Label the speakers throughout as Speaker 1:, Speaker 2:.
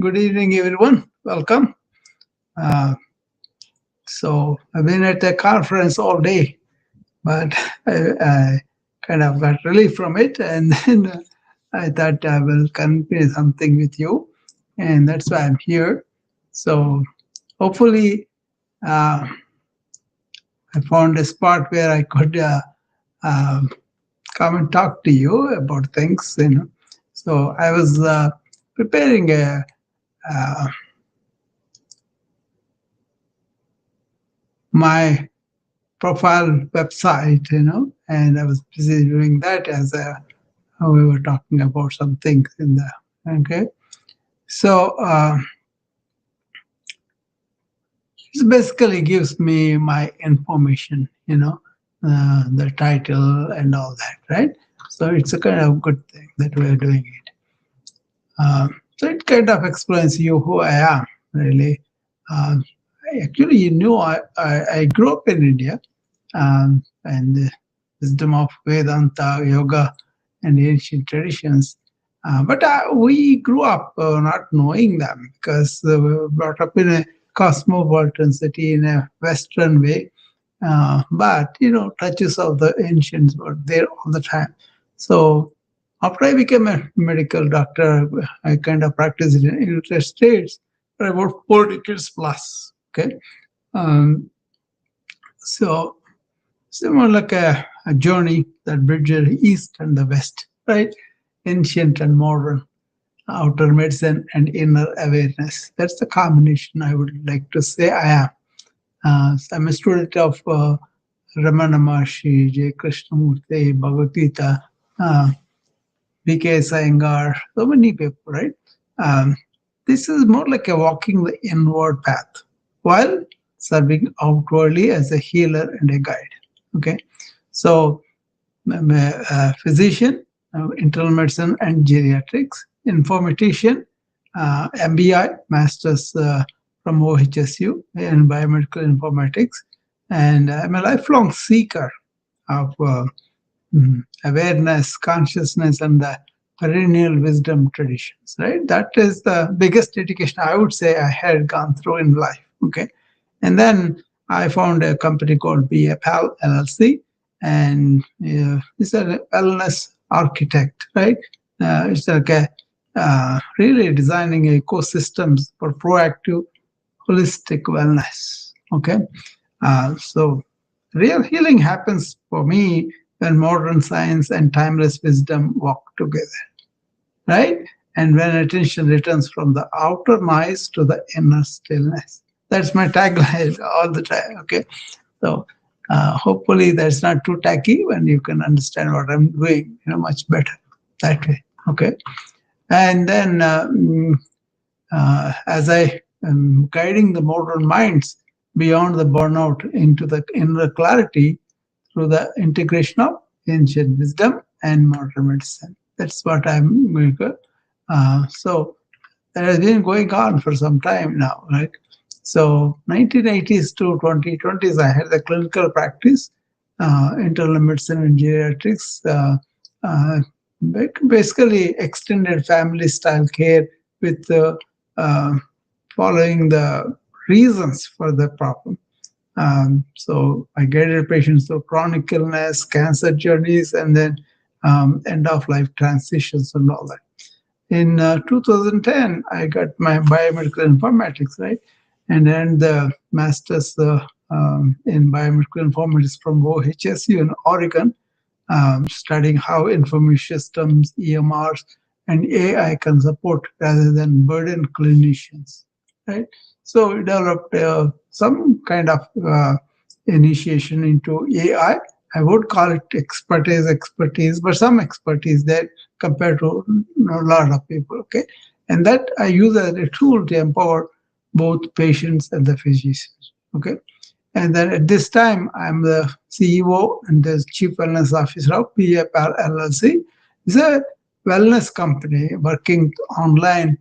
Speaker 1: Good evening, everyone. Welcome. Uh, so I've been at a conference all day, but I kind of got relief from it, and then I thought I will convey something with you, and that's why I'm here. So hopefully, uh, I found a spot where I could uh, come and talk to you about things. So I was preparing uh, my profile website, and I was busy doing that as we were talking about some things in the okay. So it basically gives me my information, the title and all that, right? So it's a kind of good thing that we're doing it. So it kind of explains you who I am, really. Actually, I grew up in India, and the wisdom of Vedanta, yoga, and ancient traditions. But we grew up not knowing them because we were brought up in a cosmopolitan city in a Western way. But touches of the ancients were there all the time. So after I became a medical doctor, I kind of practiced in the United States for about 4 decades plus. Okay. Um, so similar like a journey that bridges the East and the West, right? Ancient and modern, outer medicine and inner awareness. That's the combination I would like to say I am. So I'm a student of Ramana Maharshi, J. Krishnamurti, Bhagavad Gita, uh, B.K. Iyengar, so many people, right? Um, this is more like a walking the inward path while serving outwardly as a healer and a guide. Okay, so I'm a physician, internal medicine and geriatrics, informatician, MBI, master's from OHSU in biomedical informatics, and I'm a lifelong seeker of awareness, consciousness, and the perennial wisdom traditions, right? That is the biggest dedication I would say I had gone through in life. Okay. And then I found a company called BAPAL LLC, and it's a wellness architect, right? It's like really designing ecosystems for proactive, holistic wellness. Okay. So real healing happens for me when modern science and timeless wisdom walk together, right? And when attention returns from the outer noise to the inner stillness. That's my tagline all the time. Okay. So hopefully that's not too tacky when you can understand what I'm doing, much better that way. Okay. And then as I am guiding the modern minds beyond the burnout into the inner clarity through the integration of ancient wisdom and modern medicine. That's what I'm going to. So that has been going on for some time now, right? So 1980s to 2020s, I had the clinical practice, internal medicine and geriatrics, uh, basically extended family style care with uh, following the reasons for the problem. So I guided patients through chronic illness, cancer journeys, and then end of life transitions and all that. In 2010, I got my biomedical informatics, right? And then the master's in biomedical informatics from OHSU in Oregon, studying how information systems, EMRs, and AI can support rather than burden clinicians, right? So we developed some kind of initiation into AI. I would call it expertise, but some expertise there compared to a lot of people, okay? And that I use as a tool to empower both patients and the physicians, okay? And then at this time, I'm the CEO and the Chief Wellness Officer of PFR LLC. It's a wellness company working online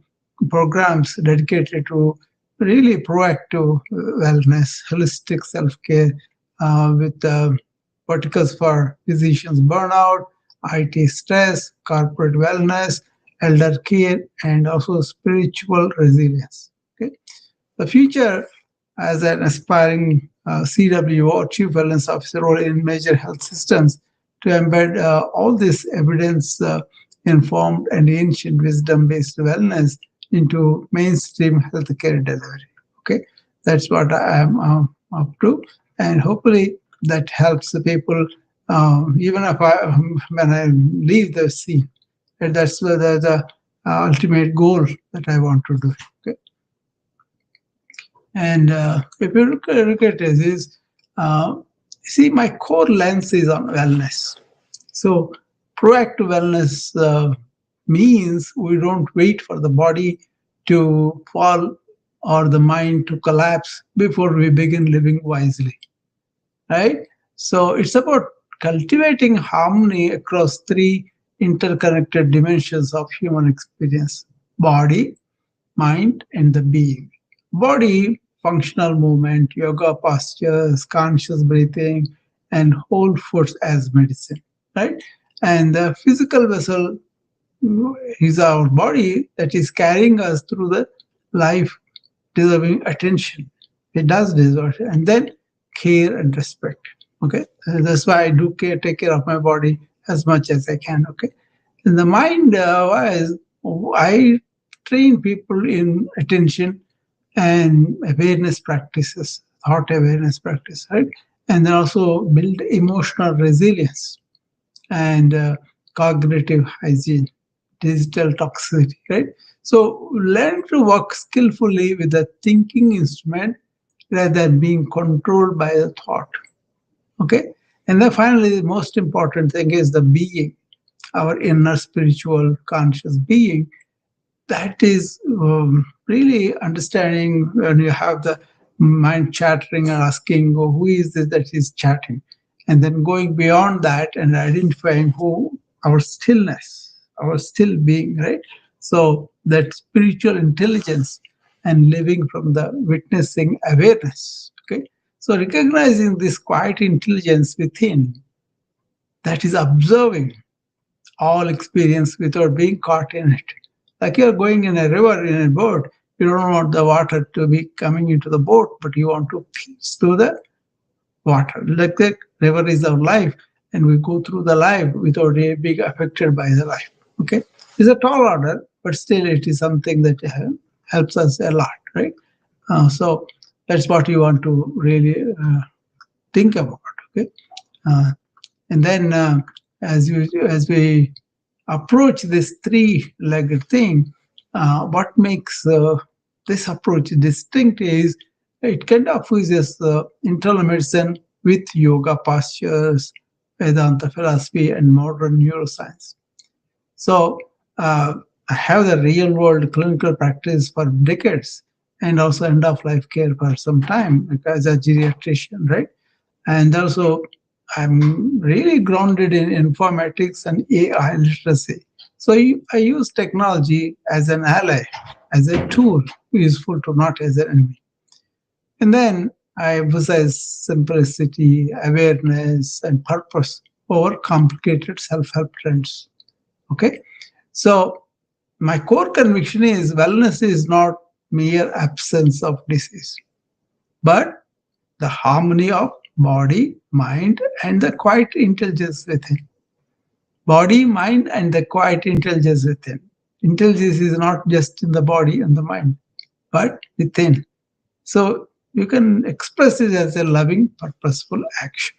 Speaker 1: programs dedicated to really proactive wellness, holistic self-care with verticals for physicians burnout, IT stress, corporate wellness, elder care, and also spiritual resilience. Okay, the future as an aspiring CWO or Chief Wellness Officer role in major health systems to embed all this evidence informed and ancient wisdom based wellness into mainstream healthcare delivery. Okay, that's what I am up to, and hopefully that helps the people. Even if when I leave the scene, and that's the ultimate goal that I want to do. Okay, and if you look at this, is see my core lens is on wellness. So proactive wellness means we don't wait for the body to fall or the mind to collapse before we begin living wisely, right? So it's about cultivating harmony across three interconnected dimensions of human experience: body, mind, and the being. Body, functional movement, yoga postures, conscious breathing, and whole foods as medicine, right? And the physical vessel is our body that is carrying us through the life deserving attention. It does deserve it. And then care and respect. Okay. That's why I do take care of my body as much as I can. Okay. In the mind wise, I train people in attention and awareness practices, thought awareness practice, right? And then also build emotional resilience and cognitive hygiene, digital toxicity, right? So learn to work skillfully with the thinking instrument rather than being controlled by the thought. Okay. And then finally, the most important thing is the being, our inner spiritual conscious being. That is really understanding when you have the mind chattering and asking, oh, who is this that is chatting? And then going beyond that and identifying who our stillness, our still being, right? So that spiritual intelligence and living from the witnessing awareness. Okay. So recognizing this quiet intelligence within that is observing all experience without being caught in it. Like you're going in a river in a boat, you don't want the water to be coming into the boat, but you want to peace through the water. Like the river is our life, and we go through the life without really being affected by the life. Okay, it's a tall order, but still it is something that helps us a lot, right? So that's what you want to really think about. Okay, uh, and then as we approach this three-legged thing, what makes this approach distinct is it kind of fuses internal medicine with yoga postures, Vedanta philosophy, and modern neuroscience. So I have the real-world clinical practice for decades and also end-of-life care for some time like as a geriatrician, right? And also I'm really grounded in informatics and AI literacy. So I use technology as an ally, as a tool, useful to not as an enemy. And then I emphasize simplicity, awareness, and purpose over complicated self-help trends. Okay. So my core conviction is wellness is not mere absence of disease, but the harmony of body, mind, and the quiet intelligence within. Body, mind, and the quiet intelligence within. Intelligence is not just in the body and the mind, but within. So you can express it as a loving, purposeful action.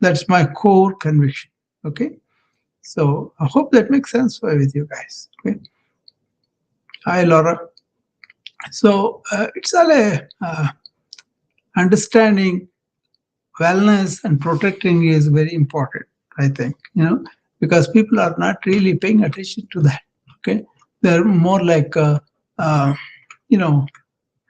Speaker 1: That's my core conviction. Okay. So I hope that makes sense for with you guys. Okay. Hi, Laura. So it's all a understanding wellness and protecting is very important, I think, because people are not really paying attention to that. Okay. They're more like, uh, you know,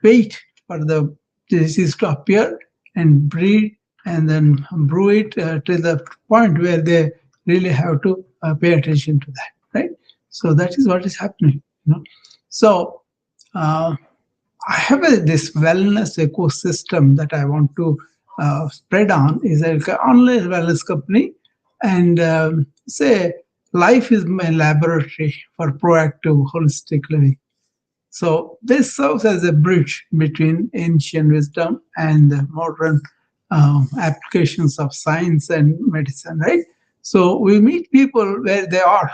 Speaker 1: wait for the disease to appear and breed and then brew it to the point where they really have to pay attention to that, right? So that is what is happening. So uh, I have this wellness ecosystem that I want to spread on. Is an online wellness company, and say Life is my laboratory for proactive, holistic living. So this serves as a bridge between ancient wisdom and the modern applications of science and medicine, right? So we meet people where they are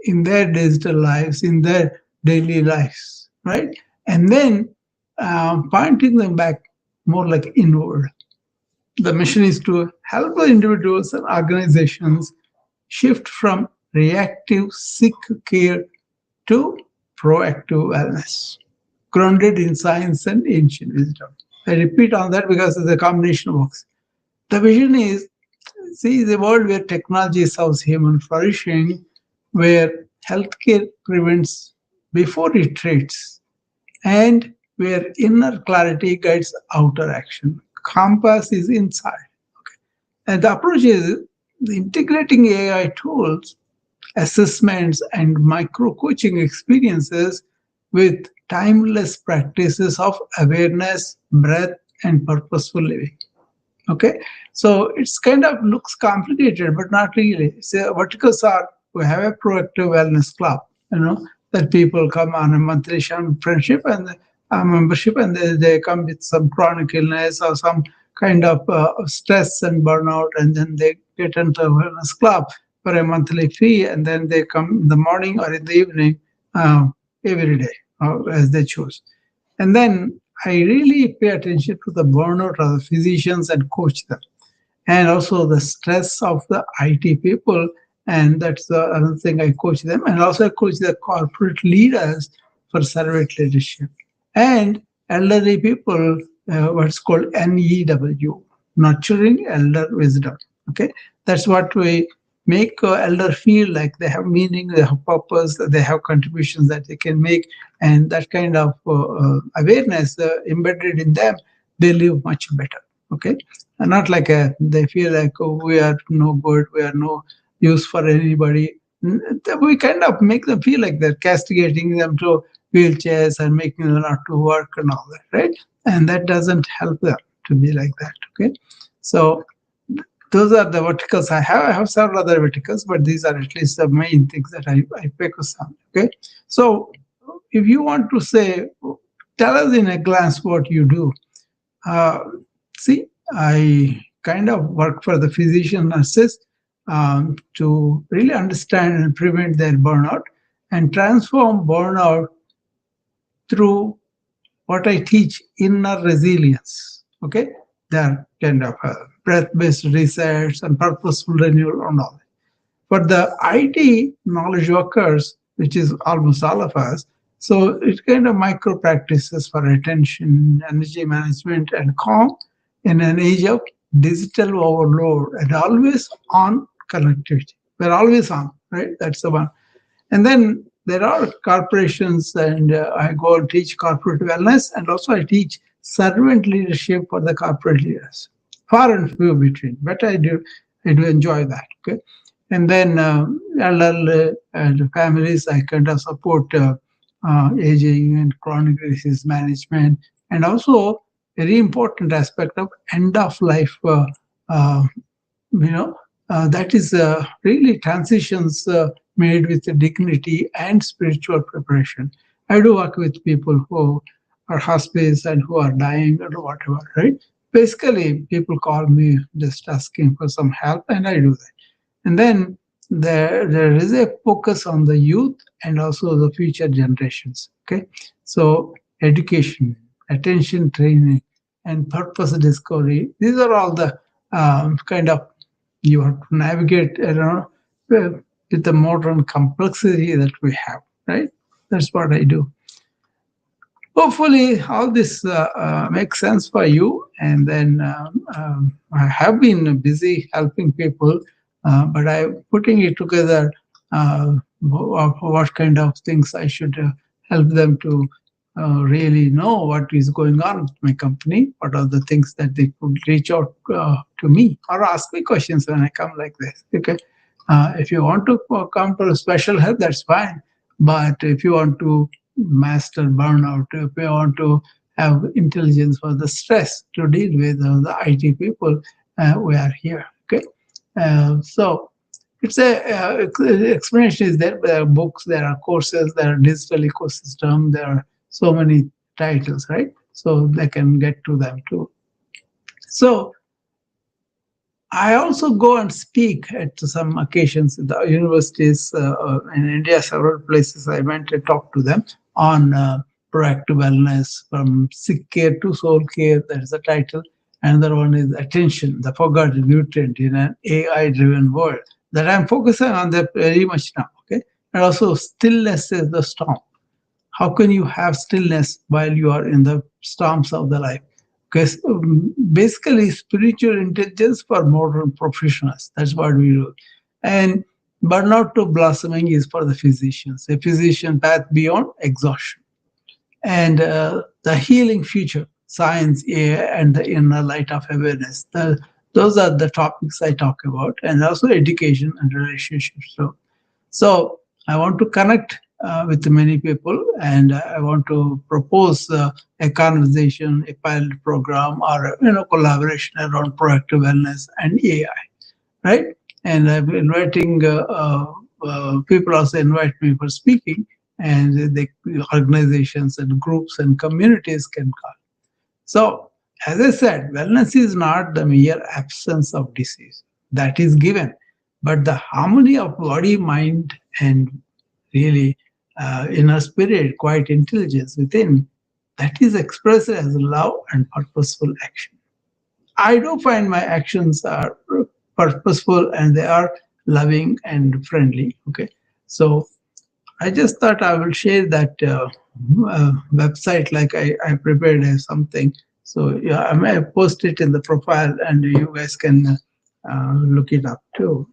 Speaker 1: in their digital lives, in their daily lives, right? And then pointing them back more like inward. The mission is to help the individuals and organizations shift from reactive sick care to proactive wellness, grounded in science and ancient wisdom. I repeat on that because it's a combination of works. The vision is see the world where technology serves human flourishing, where healthcare prevents before it treats, and where inner clarity guides outer action. Compass is inside. And the approach is integrating AI tools, assessments, and micro coaching experiences with timeless practices of awareness, breath, and purposeful living. Okay, so it's kind of looks complicated, but not really. So verticals are we have a proactive wellness club, that people come on a monthly friendship and membership, and they come with some chronic illness or some kind of stress and burnout, and then they get into a wellness club for a monthly fee, and then they come in the morning or in the evening uh, every day as they choose. And then I really pay attention to the burnout of the physicians and coach them. And also the stress of the IT people. And that's the another thing I coach them. And also I coach the corporate leaders for servant leadership. And elderly people, what's called NEW, nurturing elder wisdom. Okay, that's what we make elder feel like they have meaning, they have purpose, that they have contributions that they can make, and that kind of awareness embedded in them, they live much better. Okay, and not like they feel like, oh, we are no good, we are no use for anybody. We kind of make them feel like they're castigating them to wheelchairs and making them not to work and all that, right? And that doesn't help them to be like that. Okay, so those are the verticals I have. I have several other verticals, but these are at least the main things that I focus on. Okay, so if you want to say, tell us in a glance what you do. Uh, See, I kind of work for the physician nurses to really understand and prevent their burnout and transform burnout through what I teach, inner resilience. Okay, they're kind of breath-based research and purposeful renewal and all. For the IT knowledge workers, which is almost all of us, so it's kind of micro practices for attention, energy management, and calm in an age of digital overload and always on connectivity. We're always on, right? That's the one. And then there are corporations, and I go and teach corporate wellness, and also I teach servant leadership for the corporate leaders. Far and few between, but I do enjoy that. Okay, and then elderly and families, I kind of support aging and chronic disease management, and also very important aspect of end of life. Uh, you know that is really transitions made with dignity and spiritual preparation. I do work with people who are hospice and who are dying or whatever, right? Basically people call me just asking for some help, and I do that. And then there is a focus on the youth and also the future generations. Okay, so education, attention training, and purpose discovery, these are all the kind of you have to navigate with the modern complexity that we have, right? That's what I do. Hopefully all this makes sense for you. And then I have been busy helping people, but I'm putting it together, of what kind of things I should help them to really know what is going on with my company, what are the things that they could reach out to me or ask me questions when I come like this. Okay, if you want to come for a special help, that's fine. But if you want to master burnout, if you want to have intelligence for the stress to deal with the IT people, we are here. Okay, so it's a explanation is there. There are books, there are courses, there are digital ecosystem, there are so many titles, right? So they can get to them too. So I also go and speak at some occasions at the universities in India, several places. I went to talk to them on proactive wellness, from sick care to soul care. That is the title. Another one is attention, the forgotten nutrient in an AI-driven world. That I'm focusing on that very much now. Okay, and also stillness is the storm. How can you have stillness while you are in the storms of the life? Because basically, spiritual intelligence for modern professionals. That's what we do. And burnout to blossoming is for the physicians. A physician path beyond exhaustion. And the healing future, science, AI, and the inner light of awareness. Those are the topics I talk about, and also education and relationships. So I want to connect with many people, and I want to propose a conversation, a pilot program, or collaboration around proactive wellness and AI, right? And I'm inviting people also invite me for speaking, and the organizations and groups and communities can come. So, as I said, wellness is not the mere absence of disease, that is given, but the harmony of body, mind, and really inner spirit, quiet intelligence within, that is expressed as love and purposeful action. I do find my actions are purposeful and they are loving and friendly. Okay, so I just thought I will share that website, like I prepared something. So yeah, I may post it in the profile, and you guys can look it up too.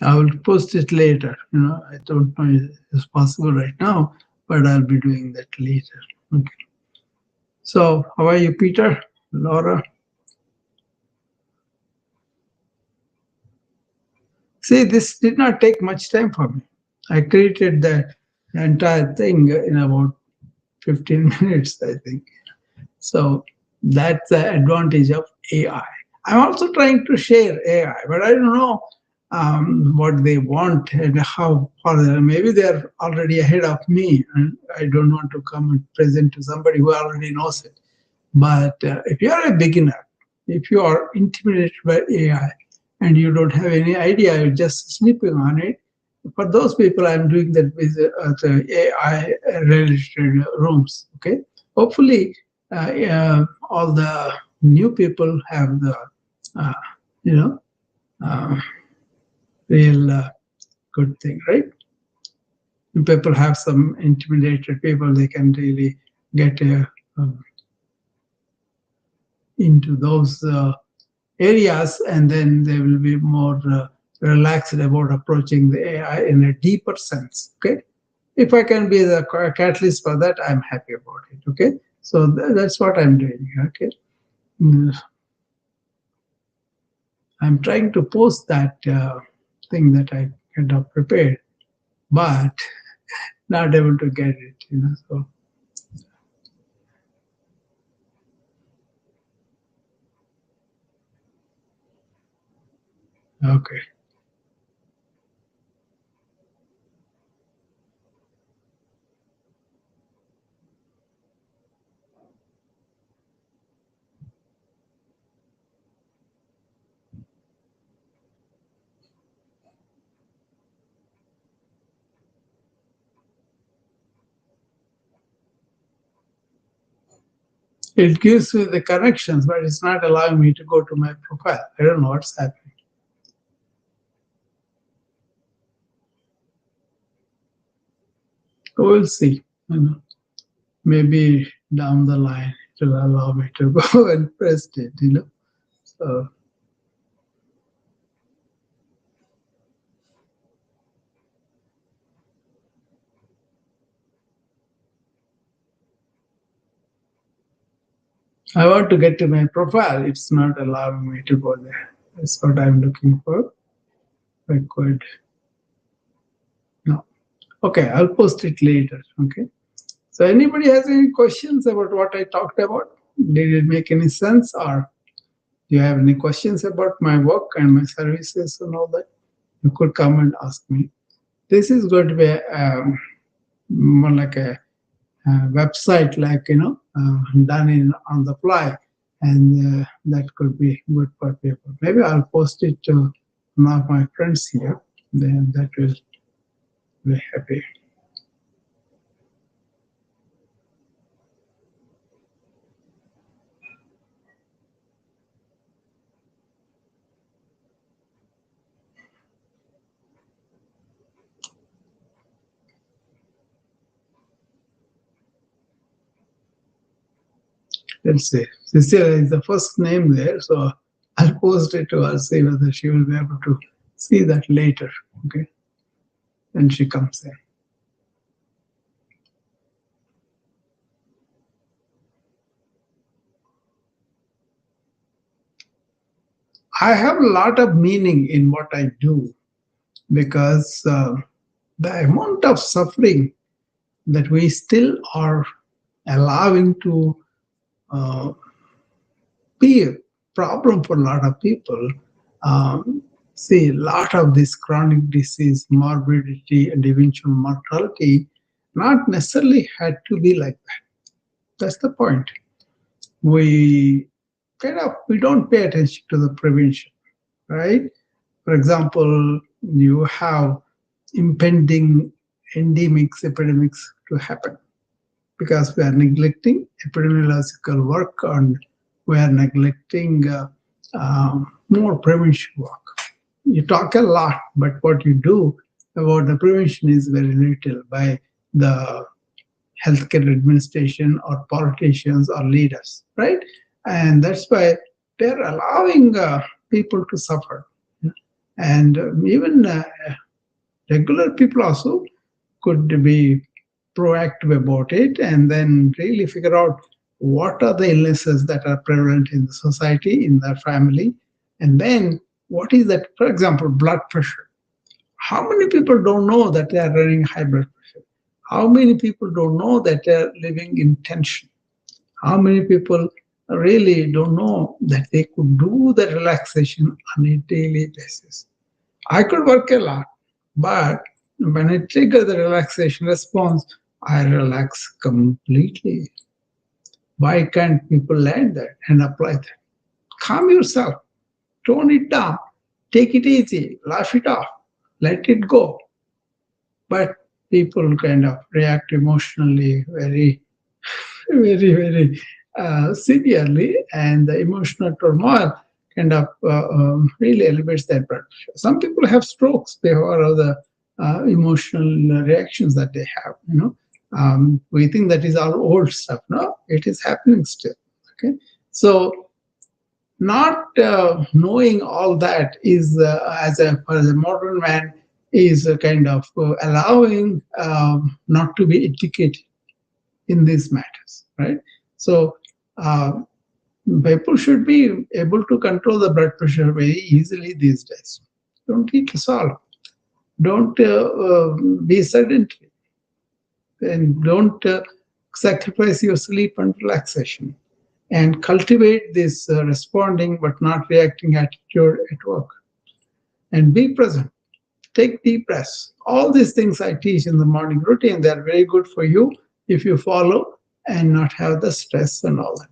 Speaker 1: I will post it later. I don't know if it's possible right now, but I'll be doing that later. Okay. So how are you, Peter? Laura? See, this did not take much time for me. I created the entire thing in about 15 minutes, I think. So that's the advantage of AI. I'm also trying to share AI, but I don't know what they want and how far. Maybe they're already ahead of me, and I don't want to come and present to somebody who already knows it. But if you are a beginner, if you are intimidated by AI and you don't have any idea, you're just sleeping on it. For those people, I'm doing that with the AI related rooms. Okay, hopefully, all the new people have the, uh, you know, uh, real good thing, right? If people have some intimidated people, they can really get into those areas, and then they will be more relaxed about approaching the AI in a deeper sense. Okay, if I can be the catalyst for that, I'm happy about it. Okay, so that's what I'm doing. Okay. Mm, I'm trying to post that thing that I kind of prepared, but not able to get it. So okay. It gives me the connections, but it's not allowing me to go to my profile. I don't know what's happening. We'll see. Maybe down the line it will allow me to go and press it. So I want to get to my profile. It's not allowing me to go there. That's what I'm looking for. Record. No. Okay, I'll post it later. Okay. So anybody has any questions about what I talked about? Did it make any sense, or do you have any questions about my work and my services and all that? You could come and ask me. This is going to be more like a website, like done in on the fly, and that could be good for people. Maybe I'll post it to one of my friends here. Then that will be happy. Let's see. Cecilia is the first name there, so I'll post it to her, see whether she will be able to see that later. Okay, when she comes in. I have a lot of meaning in what I do because the amount of suffering that we still are allowing to uh, be a problem for a lot of people. See, a lot of this chronic disease, morbidity, and eventual mortality not necessarily had to be like that. That's the point. We we don't pay attention to the prevention, right? For example, you have impending endemics, epidemics to happen because we are neglecting epidemiological work and we are neglecting more prevention work. You talk a lot, but what you do about the prevention is very little by the healthcare administration or politicians or leaders, right? And that's why they're allowing people to suffer. And even regular people also could be proactive about it and then really figure out what are the illnesses that are prevalent in the society, in their family, and then what is that, for example, blood pressure. How many people don't know that they are running high blood pressure? How many people don't know that they are living in tension? How many people really don't know that they could do the relaxation on a daily basis? I could work a lot, but when I trigger the relaxation response, I relax completely. Why can't people learn that and apply that? Calm yourself, tone it down, take it easy, laugh it off, let it go. But people kind of react emotionally very, very severely, and the emotional turmoil kind of really elevates their blood pressure. Some people have strokes. They have other emotional reactions that they have. We think that is all old stuff. No, it is happening still. Okay, so not knowing all that is as a modern man is kind of allowing not to be educated in these matters, right? So uh, people should be able to control the blood pressure very easily these days. Don't eat salt. Don't be sedentary, and don't sacrifice your sleep and relaxation. And cultivate this responding but not reacting attitude at work. And be present. Take deep breaths. All these things I teach in the morning routine. They're very good for you if you follow and not have the stress and all that.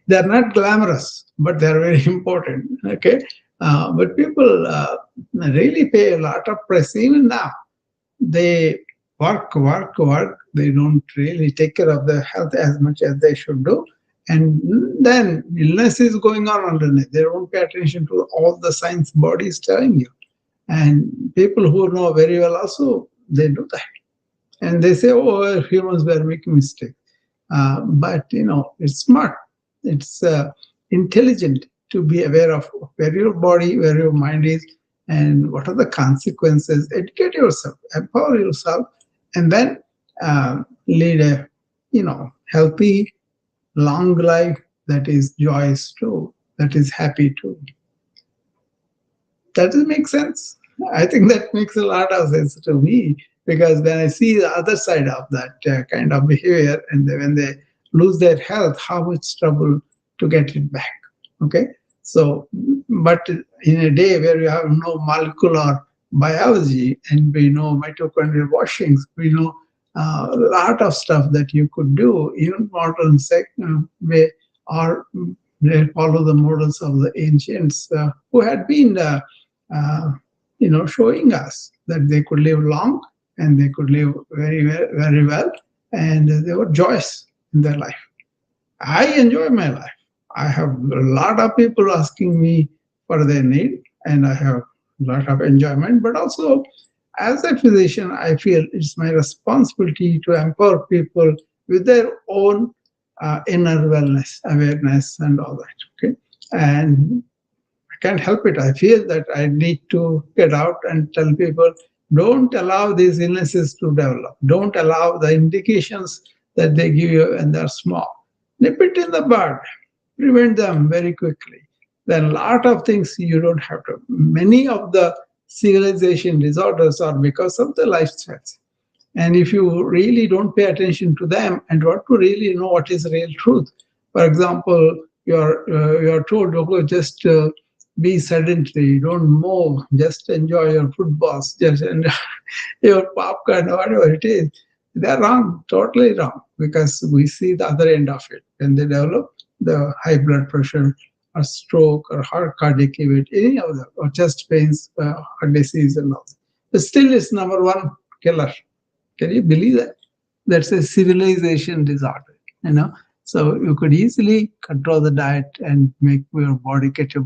Speaker 1: They're not glamorous, but they're very important. Okay, but people really pay a lot of price even now. They work, work, work. They don't really take care of their health as much as they should do. And then illness is going on underneath. They don't pay attention to all the science body is telling you. And people who know very well also, they do that. And they say, oh, humans were making mistakes. But, it's smart. It's intelligent to be aware of where your body, where your mind is, and what are the consequences. Educate yourself, empower yourself, and then lead a healthy, long life that is joyous too, that is happy too. Does it make sense? I think that makes a lot of sense to me, because when I see the other side of that kind of behavior, and when they lose their health, how much trouble to get it back. Okay, so but in a day where we have no molecular biology, and we know mitochondrial washings, we know a lot of stuff that you could do, even modern way, or they follow the models of the ancients who had been uh, showing us that they could live long, and they could live very well, and they were joyous in their life. I enjoy my life. I have a lot of people asking me for their need, and I have a lot of enjoyment. But also, as a physician, I feel it's my responsibility to empower people with their own inner wellness, awareness, and all that. Okay, and I can't help it. I feel that I need to get out and tell people, don't allow these illnesses to develop. Don't allow the indications that they give you when they're small. Nip it in the bud, prevent them very quickly. Then a lot of things you don't have to. Many of the civilization disorders are because of the lifestyles. And if you really don't pay attention to them and want to really know what is real truth, for example, you're told, okay, just be sedentary, don't move, just enjoy your footballs, just enjoy your popcorn, whatever it is. They're wrong, totally wrong, because we see the other end of it when they develop the high blood pressure or stroke or heart cardiac event, any of them, or chest pains, heart disease, and all. But still, it's number one killer. Can you believe that? That's a civilization disorder, you know. So you could easily control the diet and make your body get a,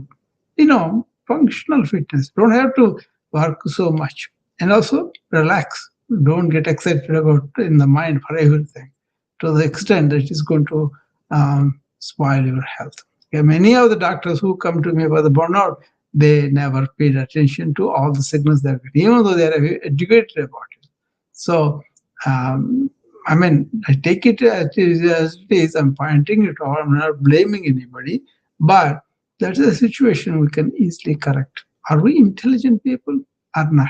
Speaker 1: functional fitness. Don't have to work so much. And also relax. Don't get excited about in the mind for everything to the extent that it's going to spoil your health. Yeah, many of the doctors who come to me for the burnout, they never paid attention to all the signals they're getting, even though they're educated about it. So, um, I mean, I take it as it is. I'm pointing it out. I'm not blaming anybody, but that's a situation we can easily correct. Are we intelligent people or not?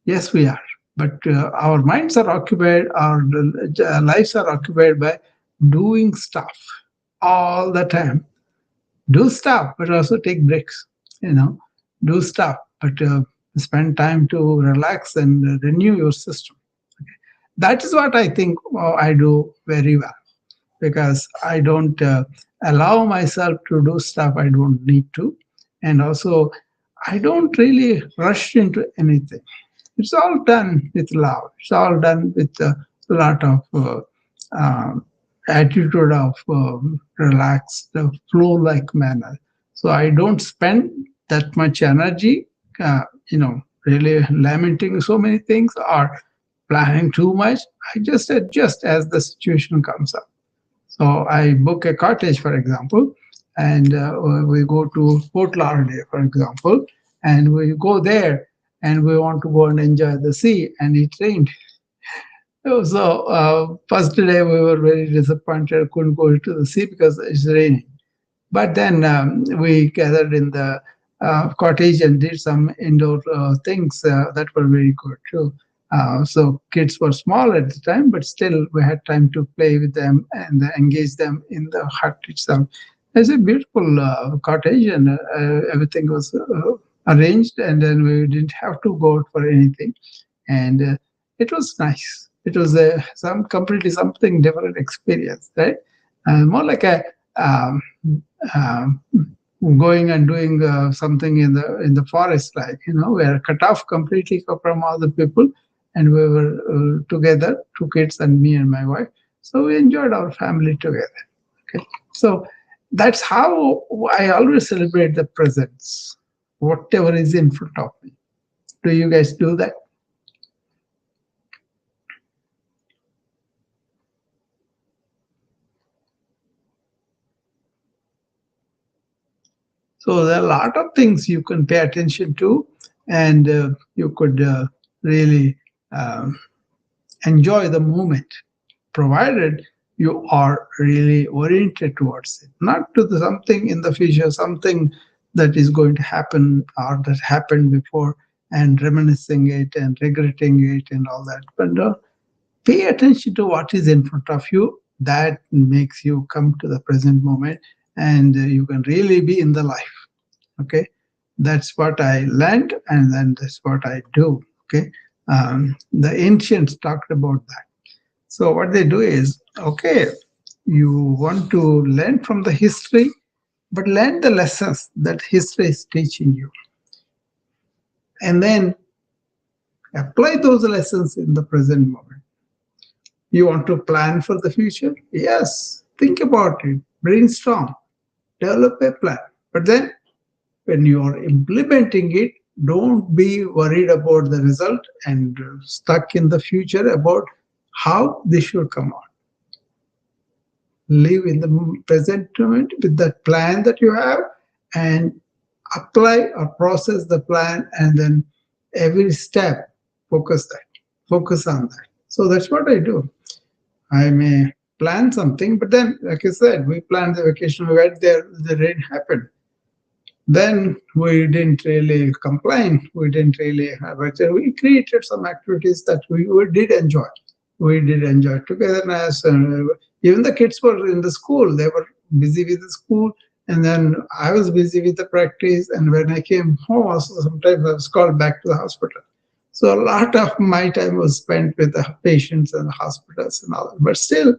Speaker 1: Yes, we are. But our minds are occupied, our lives are occupied by doing stuff all the time. Do stuff, but also take breaks. You know, do stuff, but spend time to relax and renew your system. That is what I think I do very well, because I don't allow myself to do stuff I don't need to. And also, I don't really rush into anything. It's all done with love. It's all done with a lot of uh, attitude of relaxed, flow-like manner. So I don't spend that much energy, really lamenting so many things or planning too much. I just adjust as the situation comes up. So I book a cottage, for example, and we go to Port Lauderdale, for example, and we go there and we want to go and enjoy the sea, and it rained. So first day we were very disappointed, couldn't go to the sea because it's raining. But then we gathered in the cottage and did some indoor things that were very good too. So kids were small at the time, but still we had time to play with them and engage them in the hut itself. It's a beautiful cottage, and everything was arranged, and then we didn't have to go out for anything, and it was nice. It was some completely something different experience, right? More like a um, um, going and doing something in the forest, like we are cut off completely from all the people, and we were together, two kids and me and my wife. So we enjoyed our family together. Okay, so that's how I always celebrate the presence, whatever is in front of me. Do you guys do that? So there are a lot of things you can pay attention to, and you could really um, enjoy the moment, provided you are really oriented towards it, not to the something in the future, something that is going to happen or that happened before, and reminiscing it and regretting it and all that. But pay attention to what is in front of you. That makes you come to the present moment, and you can really be in the life. Okay, that's what I learned, and then that's what I do. Okay, the ancients talked about that. So what they do is, okay, you want to learn from the history, but learn the lessons that history is teaching you, and then apply those lessons in the present moment. You want to plan for the future? Yes, think about it, brainstorm, develop a plan. But then when you are implementing it, don't be worried about the result and stuck in the future about how this should come out. Live in the present moment with that plan that you have, and apply or process the plan, and then every step focus on that. So that's what I do. I may plan something, but then, like I said, we planned the vacation, we went there, the rain happened. Then we didn't really complain. We didn't really have it. We created some activities that we did enjoy. We did enjoy togetherness. And even the kids were in the school. They were busy with the school. And then I was busy with the practice. And when I came home, also sometimes I was called back to the hospital. So a lot of my time was spent with the patients and the hospitals and all that. But still,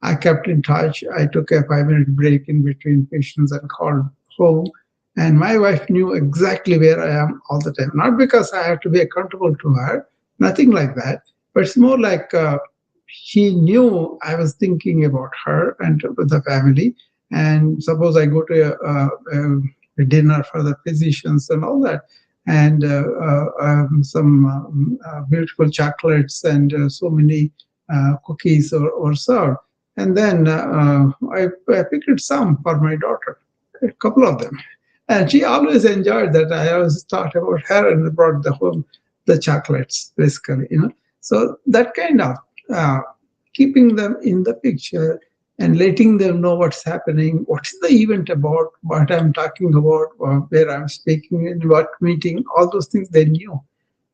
Speaker 1: I kept in touch. I took a 5 minute break in between patients and called home. And my wife knew exactly where I am all the time. Not because I have to be accountable to her, nothing like that. But it's more like she knew I was thinking about her and the family. And suppose I go to a dinner for the physicians and all that, and some beautiful chocolates and so many cookies or served. And then I picked some for my daughter, a couple of them. And she always enjoyed that. I always thought about her and brought the home the chocolates, basically. So that kind of uh, keeping them in the picture and letting them know what's happening, what is the event about, what I'm talking about, where I'm speaking, in what meeting, all those things they knew.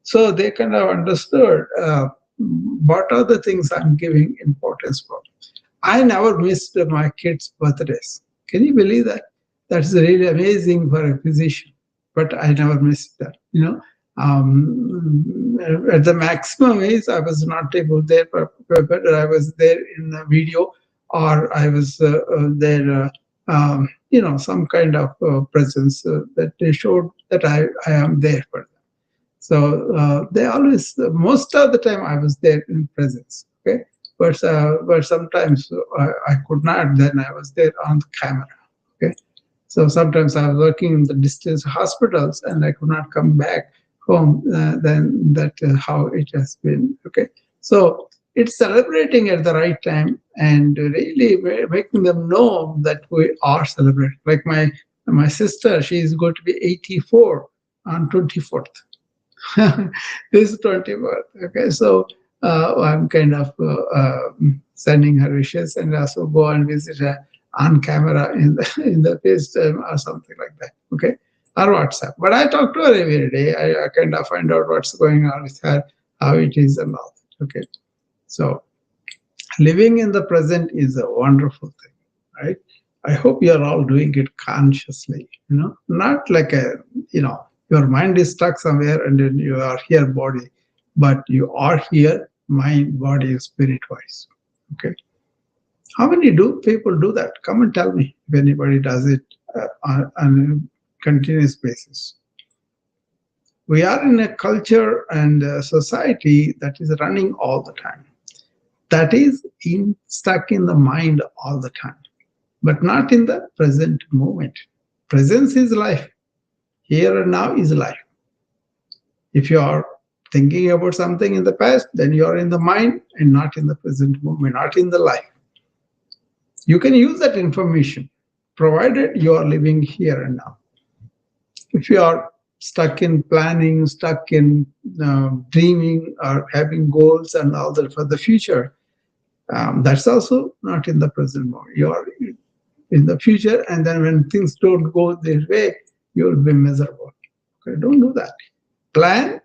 Speaker 1: So they kind of understood what are the things I'm giving importance for. I never missed my kids' birthdays. Can you believe that? That's really amazing for a physician. But I never missed that. At the maximum is I was not able there, but I was there in a video, or I was there, some kind of presence that they showed that I am there for them. So they always, most of the time, I was there in presence. Okay, but sometimes I could not. Then I was there on the camera. Okay, so sometimes I was working in the distance hospitals and I could not come back home. Then that how it has been. Okay, so it's celebrating at the right time and really making them know that we are celebrating. Like my sister, she is going to be 84 on 24th. This 21st. Okay, so I'm kind of sending her wishes, and also go and visit her on camera in the FaceTime or something like that. Okay, or WhatsApp. But I talk to her every day. I kind of find out what's going on with her, how it is, and all that. Okay, so living in the present is a wonderful thing, right? I hope you're all doing it consciously, not like your mind is stuck somewhere and then you are here body, but you are here mind, body, spirit wise. Okay. How many do people do that? Come and tell me if anybody does it on a continuous basis. We are in a culture and a society that is running all the time. That is stuck in the mind all the time, but not in the present moment. Presence is life. Here and now is life. If you are thinking about something in the past, then you are in the mind and not in the present moment, not in the life. You can use that information, provided you are living here and now. If you are stuck in planning, stuck in dreaming or having goals and all that for the future, That's also not in the present moment. You're in the future, and then when things don't go their way, you'll be miserable. Okay, don't do that. Plan,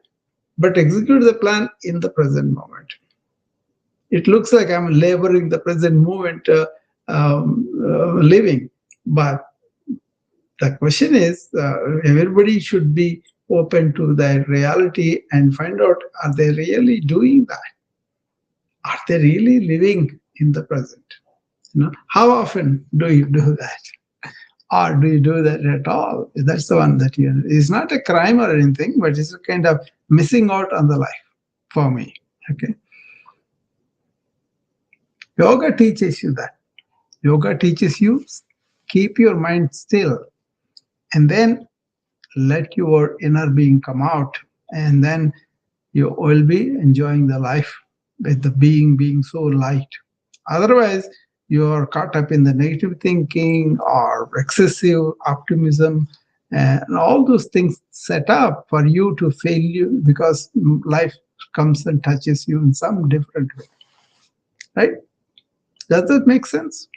Speaker 1: but execute the plan in the present moment. It looks like I'm laboring the present moment, living, but the question is, everybody should be open to their reality and find out, are they really doing that? Are they really living in the present? How often do you do that? Or do you do that at all? That's the one that it's not a crime or anything, but it's a kind of missing out on the life for me. Okay. Yoga teaches you that. Yoga teaches you keep your mind still and then let your inner being come out, and then you will be enjoying the life with the being so light. Otherwise, you're caught up in the negative thinking or excessive optimism, and all those things set up for you to fail you because life comes and touches you in some different way. Right? Does that make sense?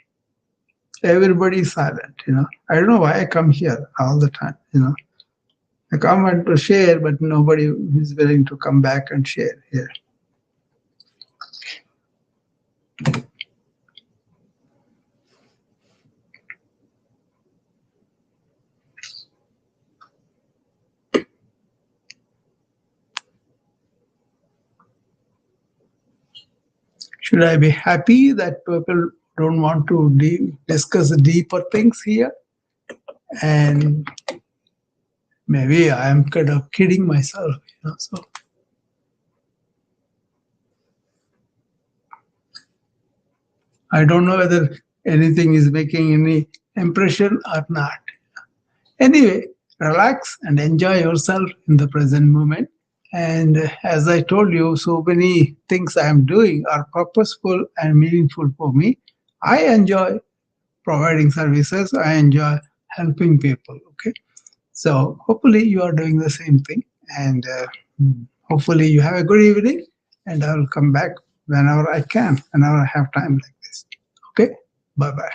Speaker 1: Everybody is silent. I don't know why I come here all the time. I come and to share, but nobody is willing to come back and share here. Should I be happy that people don't want to discuss deeper things here? And maybe I'm kind of kidding myself. So I don't know whether anything is making any impression or not. Anyway, relax and enjoy yourself in the present moment. And as I told you, so many things I am doing are purposeful and meaningful for me. I enjoy providing services, I enjoy helping people. Okay. So hopefully you are doing the same thing. And hopefully you have a good evening. And I will come back whenever I can, whenever I have time like this. Okay. Bye bye.